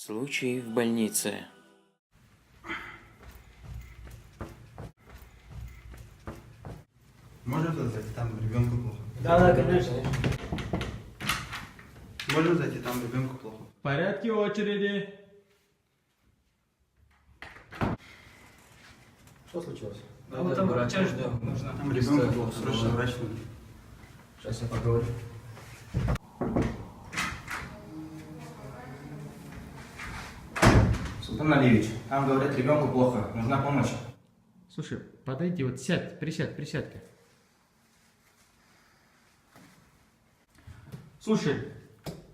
Случай в больнице. Можно туда зайти, там ребенку плохо. Да, конечно. Можно зайти, там ребенку плохо. В порядке очереди. Что случилось? Да, вот там врача ждем. Нужно. Там ребенку плохо, срочно врач нужен. Сейчас я поговорю. Султан Алиевич, там говорят, ребенку плохо, нужна помощь. Слушай, подойди, вот сядь, присядь-ка. Слушай,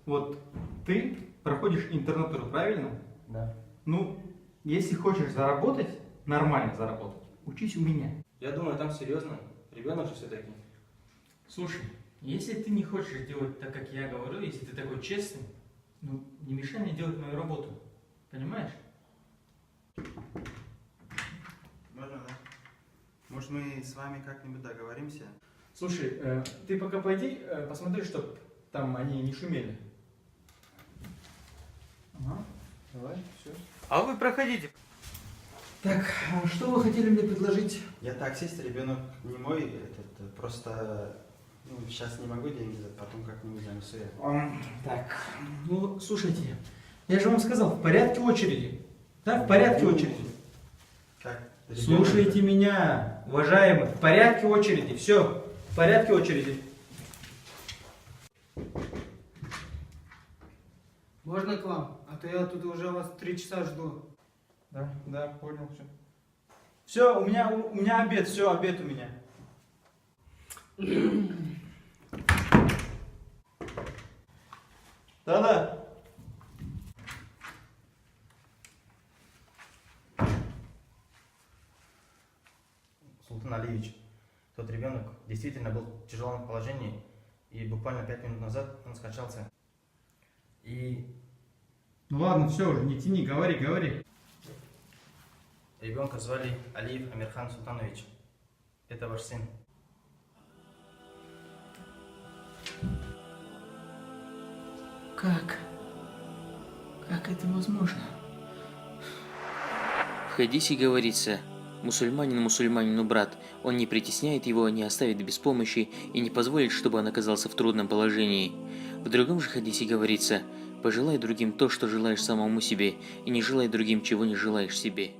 вот ты проходишь интернатуру, правильно? Да. Ну, если хочешь заработать, нормально заработать, учись у меня. Я думаю, там серьезно. Ребенок же все-таки. Слушай, если ты не хочешь делать так, как я говорю, если ты такой честный, ну, не мешай мне делать мою работу. Понимаешь? Можно, да? Может, мы с вами как-нибудь договоримся? Слушай, ты пока пойди, посмотри, чтоб там они не шумели. Ага, давай, все. А вы проходите. Так, что вы хотели мне предложить? Я таксист, ребенок не мой, просто сейчас не могу деньги дать, потом как-нибудь занесу я. Так, ну, слушайте, я же вам сказал, в порядке очереди. Да, в порядке очереди. Как? Ребенок- Слушайте меня, уважаемый, в порядке очереди, все, в порядке очереди. Можно к вам? А то я тут уже вас 3 часа жду. Да, понял, все. Все, у меня обед, все, обед у меня. Да. Султан Алиевич, тот ребенок действительно был в тяжелом положении, и буквально 5 минут назад он скачался. И Ну ладно, все уже, не тяни, говори. ребенка звали Алиев Амирхан Султанович. Это ваш сын. Как? Как это возможно? В хадисе говорится: мусульманин мусульманину брат, он не притесняет его, не оставит без помощи и не позволит, чтобы он оказался в трудном положении. В другом же хадисе говорится: пожелай другим то, что желаешь самому себе, и не желай другим, чего не желаешь себе.